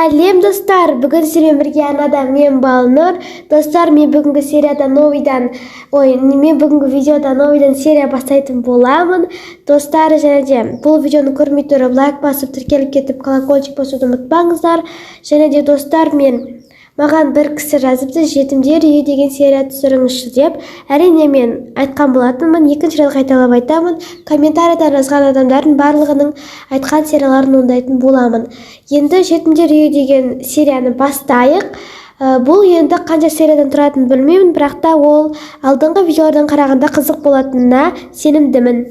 Сәлем достар, бүгін сіздермен бірге арнада мен Балнұр. Достар, мен бүгінгі видеода новыйдан серия бастайтын боламын. Достар, және де бұл видеоны көрмей тұрып лайк басып, тіркеліп кетіп, колокольчик басуды ұмытпаңыздар. Және де достар, маған бір кісі жазыпты, жетімдер үйі деген серия түсіріңізші деп. Әрине мен айтқан болатынмын, екінші рет қайталап айтамын. Комментарийда жазған адамдардың барлығының айтқан серияларын ондайтын боламын. Енді жетімдер үйі деген серияны бастайық. Бұл енді қанша сериядан тұратынын білмеймін, бірақ та ол алдыңғы видеолардан қарағанда қызық болатынына сенімдімін.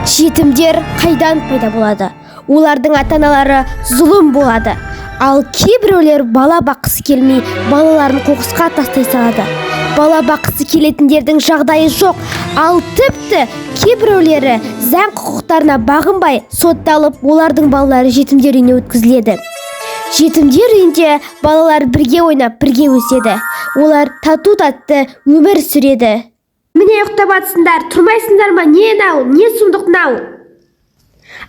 Жетімдер қайдан пайда болады? Олардың ата-аналары зұлым болады. Ал кейбіреулер бала баққысы келмей, балаларын қоқысқа тастай салады. Бала баққысы келетіндердің жағдайы жоқ. Ал тіпті кейбіреулері заң құқықтарына бағынбай, сотталып, олардың балалары жетімдер үйіне өткізіледі. Жетімдер үйінде балалар бірге ойнап, бірге өседі. Олар тату-тәтті өмір сүреді. Міне ұйықтап жатсыңдар, тұрмайсыңдар ма? Не нау? Не сұмдық нау?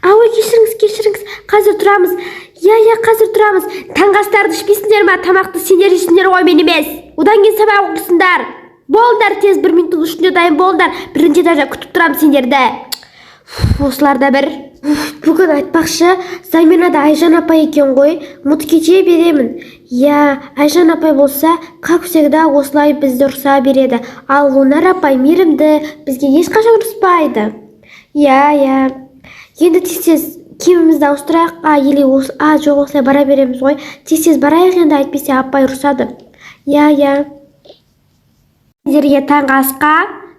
Ой, кешіріңіз, қазір тұрамыз. Я, қазір тұрамыз. Таңғы астарды ішпейсіңдер ма? Тамақты сендер ішсіңдер ғой, мен емес. Одан кейін сабақ оқысыңдар. Болыңдар, тез 1 минуттың ішінде дайын болыңдар. Бірінші этажда күтіп тұрам сендерді. Осыларда бір. Бүгін айтпақшы, заминада Айжан апай екен ғой. Ұмытып кете беремін. Я, Айжан апай болса, как всегда осылай бізді ұрса береді. Ал Лунар апай мейірімді, бізге ешқашан ұрыспайды. Я. Енді тез киімімізді ауыстырайық, жоқ осылай бара береміз ғой. Тез барайық, енді әйтпесе апай ұрсады. Я. Сендерге таңғы асқа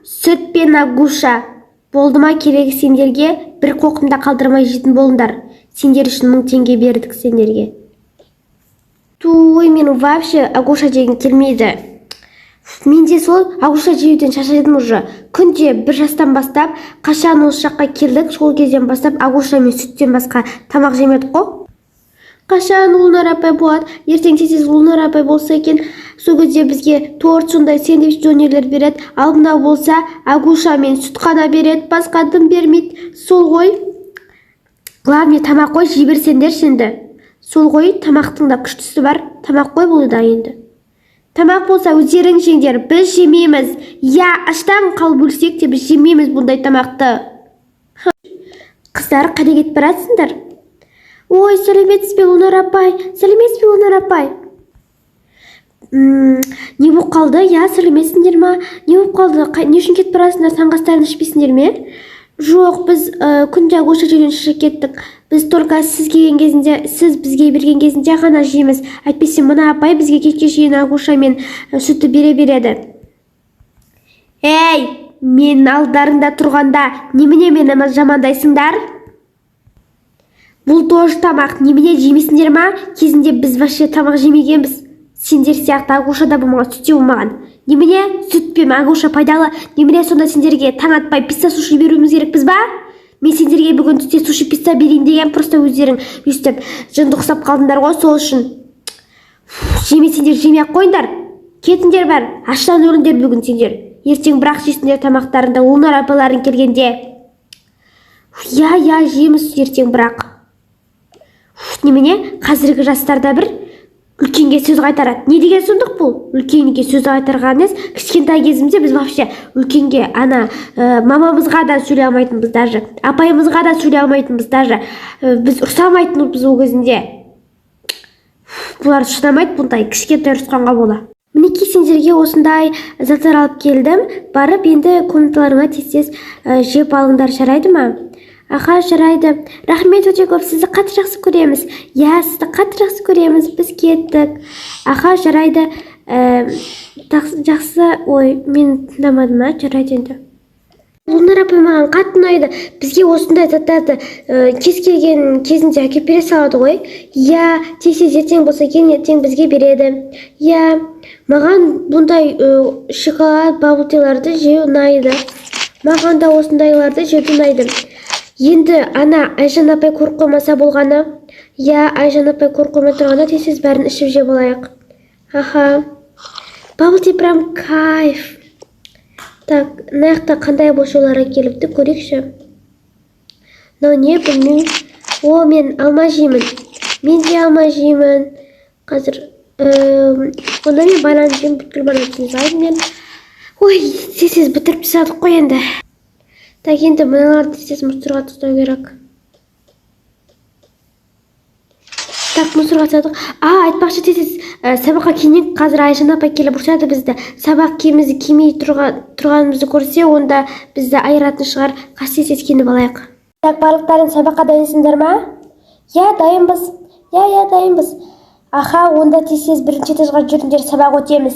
сүт пен агуша. Болды ма? Керек сендерге бір қоқымда қалдырмай жейтін болыңдар. Сендер үшін 1000 теңге бердік сендерге. Мен вообще агуша жеген келмейді. Менде сол агуша жеуден шаршадым уже. Күнде 1 жастан бастап, қашан осы жаққа келдік, сол кезден бастап агуша мен сүттен басқа тамақ жемедік қой. Қашан Лунар апай болады? Ертең тез Лунар апай болса екен, сол кезде бізге торт сондай сэндвич донерлер береді. Ал мынау болса агуша мен сүт қана береді, басқа дым бермейді. Сол ғой. Главное тамақ қой, жей берсеңдер енді. Сол ғой, тамақтың да күштісі бар. Тамақ қой бұл да енді. Тамақ болса өздерің жеңдер, біз жемейміз. Я, аштан қалып өлсек те біз жемейміз бұндай тамақты. Қыздар, қайда кетіп барасыңдар? Ой, сәлеметсіз бе Лунар апай? Сәлеметсіз бе Лунар апай? Не болып қалды? Я, сәлеметсіңдер ма? Не болып қалды? Не үшін кетіп барасыңдар? Таңғы астарын ішпейсіңдер ме? Жоқ, біз күнде агуша жеуден шаршап кеттік. Біз только сіз бізге берген кезінде ғана жейміз. Әйтпесе мына апай бізге кешке шейін агуша мен сүтті бере береді. Ей, мен алдарында тұрғанда немене мені жамандайсыңдар? Бұл тоже тамақ, немене жемейсіңдер ма? Кезінде біз вообще тамақ жемегенбіз. Сендер сияқты агуша да болмаған, сүт те болмаған. Немене сүт пен агуша пайдалы? Немене сонда сендерге таң атпай пицца суши беруіміз керекпіз ба? Мен сендерге бүгін түсте суши пицца берейін деген, просто өздерің өстіп жынды ұқсап қалдыңдар ғой, сол үшін. Жемесеңдер жемей-ақ қойыңдар. Кетіңдер бар, аштан өліңдер бүгін сендер. Ертең бірақ жейсіңдер тамақтарында Лунар апаларың келгенде. Я, жейміз ертең бірақ. Немене қазіргі жастарда бір үлкенге сөз қайтарады. Не деген сұмдық бұл? Үлкенге сөз қайтарған емес. Кішкентай кезімізде біз вообще үлкенге мамамызға да сөйлей алмайтынбыз даже. Апайымызға да сөйлей алмайтынбыз даже. Біз ұрса алмайтынбыз ол кезінде. Бұлар шыдамайды бұндай кішкентай ұрысқанға бола. Мінекей сендерге осындай заттар алып келдім. Барып енді комнаталарыңа тез жеп алыңдар, жарайды ма? Аха, жарайды. Рахмет өте көп, сізді қатты жақсы көреміз. Я, сізді қатты жақсы көреміз, біз кеттік. Аха, жарайды. Жақсы, ой, мен тыңдамадым, жарайды енді. Лунар апай маған қатты ұнайды. Бізге осындай заттарды кез келген кезінде әкеп бере салады ғой. Я, тез ертең болса екен, ертең бізге береді. Я, маған бұндай шоколад, бабл-тиларды жеу ұнайды. Маған да осындайларды жеу ұнайды. Енді Айжан апай көріп қоймаса болғаны. Я, Айжан апай көріп қоймай тұрғанда тез бәрін ішіп жеп алайық. Аха. Бабл-ти прям кайф. Так, наяқта қандай бошулары келіпті көрейікші. Мынау не білмеймін. О, мен алма жеймін. Мен де алма жеймін. Қазір онда мен банан жеймін, бүткіл банан жеймін мен. Ой, тез бітіріп тастадық қой енді. Так, енді мыналарды тез мусорға тастау керек. Так, мусорға тастадық. Айтпақшы тез сабаққа киінейік. Қазір Айжан апай келіп ұрсады бізді. Сабақ киімімізді кимей тұрғанымызды көрсе, онда бізді айыратын шығар. Қазір тез киініп алайық. Так, барлықтарың сабаққа дайынсыңдар ма? Я, дайынбыз. Я, дайынбыз. Аха, онда тез бірінші этажға жүріңдер, сабақ өтеміз.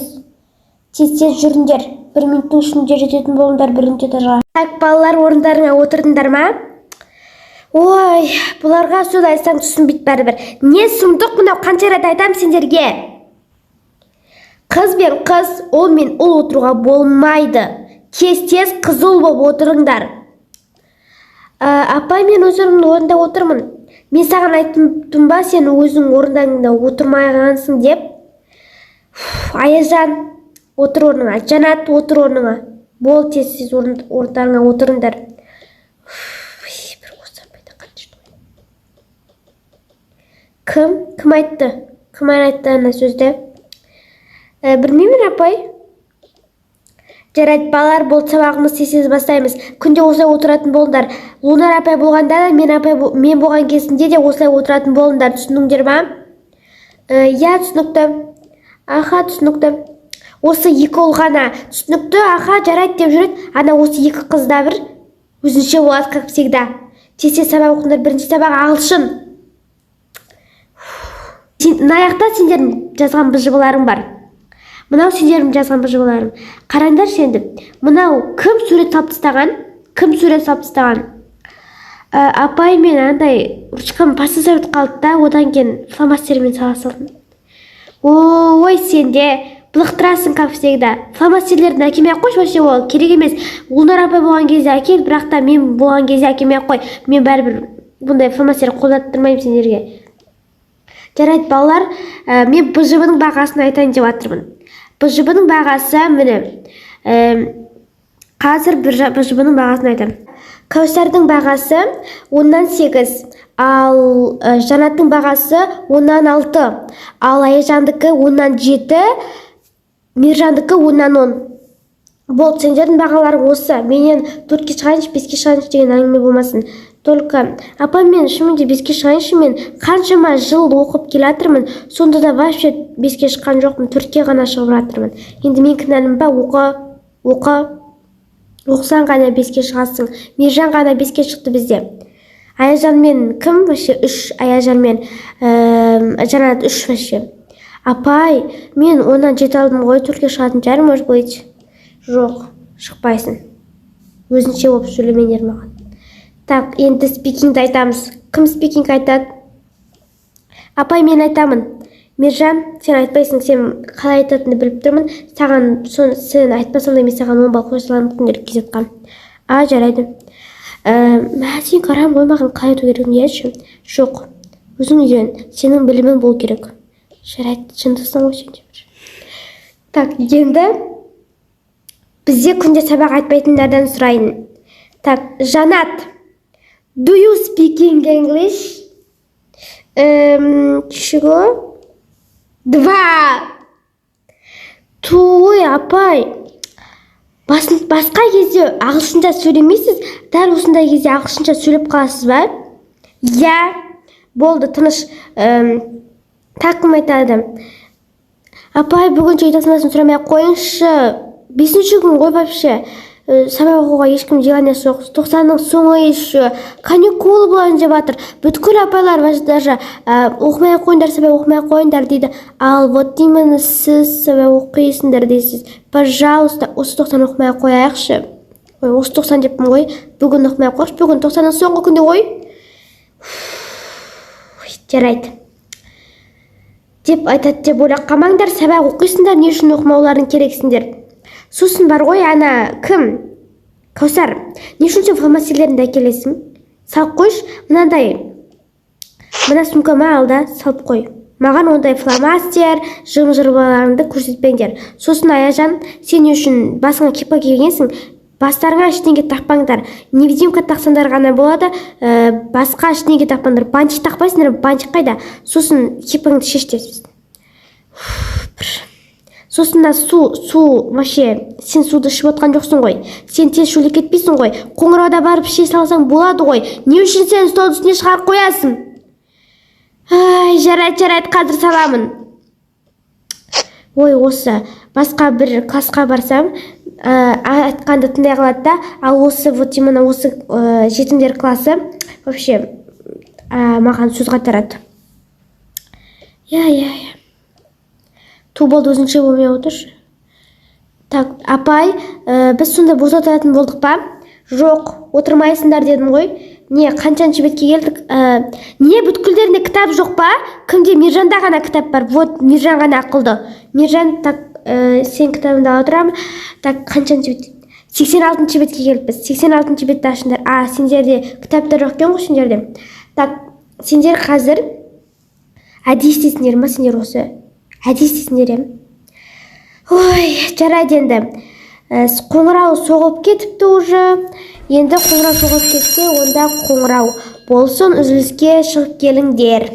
Тез жүріңдер. 1 минуттың ішінде жететін болыңдар бірінші этажға. Так, балалар, орындарыңа отырдыңдар ма? Ой, бұларға сөз айтсаң түсінбейді бәрібір. Не сұмдық мынау, қанша рет айтам сендерге? Қыз бен қыз, ол мен ұл отыруға болмайды. Тез қызыл болып отырыңдар. Апай, мен өзімнің орында отырмын. Мен саған айттым ба, сен өзің орындаңда отырмағансың деп? Аяжан, отыр орныңа. Жанат, отыр орныңа. Бол, тез орындарыңа отырыңдар. Кім айтты? Кім айтты ана сөзді? Білмеймін, апай. Жарайды, балалар, бұл сабағымыз тез бастаймыз. Күнде осылай отыратын болыңдар. Лунар апай болғанда да, мен болған кезінде де осылай отыратын болыңдар. Түсініңдер ма? Я, түсінікті. Аха, түсінікті. Осы екі ұл ғана. Түсінікті, аха, жарайды деп жүреді. Ана осы екі қызда бір өзінше болады, как всегда. Тез сабақ оқыңдар. Бірінші сабақ ағылшын. Наяқта сендердің жазған бұжыбыларың бар. Мынау сендердің жазған бұжыбыларың. Қараңдар сенді. Мынау кім сурет салып тастаған? Кім сурет салып тастаған? Апай мен андай ручкам пасты қалды да, одан кейін фломастермен сала салдым. Ой, сенде бұлықтырасың, как всегда. Фломастерлерді әкелмей қойшы, вообще ол керек емес. Лунар апай болған кезде әкел, бірақ та мен болған кезде әкелмей қой. Мен бәрібір бұндай фломастер қолдаттырмаймын сендерге. Жарайды, балалар, мен бұжыбының бағасын айтайын деп жатырмын. Бұжыбының бағасы міне. Қазір бұжыбының бағасын айтам. Кәусардың бағасы 10-нан 8, ал Жанаттың бағасы 10-нан 6, ал Айжандікі 10-нан 7, Мержандікі 10-нан 10. Бол, сендердің бағаларың осы. Менен 4-ке шығайыншы, 5-ке шығайыншы деген әңгіме болмасын. Только, апа, мен шынымен 5-ке шығайыншы, мен қаншама жыл оқып келатырмын, сонда да вообще 5-ке шыққан жоқпын, 4-ке ғана шығып жатырмын. Енді мен кінәлім ба? Оқысаң ғана 5-ке шығасың. Мержан ғана 5-ке шықты бізде. Аяжан мен кім? Вообще 3, Аяжан мен Жанат 3 вообще. Апай, мен 10-нан 7 алдым ғой, 4-ке шығатын жарым, может быть. Жоқ, шықпайсың. Өзінше болып сөйлемеңдер маған. Так, енді спикингді айтамыз. Кім спикинг айтады? Апай, мен айтамын. Мержан, сен айтпайсың, сен қалай айтатынды біліп тұрмын. Сен айтпасам да мен саған 10 балл қоя саламын күнделік кезетқан. Жарайды. Сен қарам ғой, маған қалай айту керек не айтшы? Жоқ, өзің үйрен, сенің білімің бол керек. Жарайды, шындысың ғой сен деп. Так, енді бізде күнде сабақ айтпайтындардан сұрайын. Так, Жанат, do you speak English? Чего? 2. Той, апай. Басқа кезде ағылшынша сөйлемейсіз, дәл осындай кезде ағылшынша сөйлеп қаласыз ба? Я, болды, тыныш. Такым айтады. Апай, бүгін жейтасынасын сұрамай қойыңшы. 5-ші күн ғой вообще. Сабақ оқуға ешкім желаниясы жоқ. 90-ның соңы еще. Каникулы болайын деп жатыр. Бүткіл апайлар даже оқымай қойыңдар, сабақ оқымай қойыңдар дейді. Ал вот именно сіз сабақ оқисыңдар дейсіз. Пожалуйста, осы 90 оқымай қояйықшы. Осы 90 деппін ғой. Бүгін оқымай қойшы. Бүгін 90-ның соңғы күнде ғой. Жарайды. Деп айтады деп ойлап қалмаңдар, сабақ оқисыңдар, не үшін оқымауларың керексіңдер. Сосын бар ғой, ана кім? Кәусар, не үшін сен фломастерлеріңді әкелесің? Салып қойш, мына сумкама алда салып қой. Маған ондай фломастер, жым-жырбаларыңды көрсетпеңдер. Сосын Аяжан, сен үшін басыңа кипа кигенсің, бастарыңа ештеңе тақпаңдар. Невидимка тақсаңдар ғана болады, басқа ештеңе тақпаңдар. Бантик тақпайсыңдар, бантик қайда? Сосын кипаңды шеш дейсіз. Сосын су вообще сен суды ішіп отқан жоқсың ғой. Сен тез шөлек кетпейсің ғой. Қоңырауда барып іше салсаң болады ғой. Не үшін сен стол үстіне шығарып қоясың? Ай, жарайды, қазір саламын. Ой, осы басқа бір классқа барсам, айтқанды тыңдай қалады да, ал осы вот именно осы жетімдер классы вообще маған сөз қатырады. Я. Ту болды өзінше болмай отыршы. Так, апай, біз сонда бос отыратын болдық па? Жоқ, отырмайсыңдар дедім ғой. Не, қаншаншы бетке келдік? Не, бүткілдерінде кітап жоқ па? Кімде? Мержанда ғана кітап бар. Вот, Мержан ғана ақылды. Мержан, так, сен кітабыңды ала тұрамын. Так, қаншаншы бет? 86-шы бетке келіппіз. 86-шы бетті ашыңдар. Сендерде кітаптар жоқ екен ғой сендерде. Так, сендер қазір әдейі істейсіңдер ма? Сендер осы әдейі істейсіңдер. Ой, жарайды енді. Қоңырау соғып кетіпті уже. Енді қоңырау соғып кетсе, онда қоңырау болсын, үзіліске шығып келіңдер.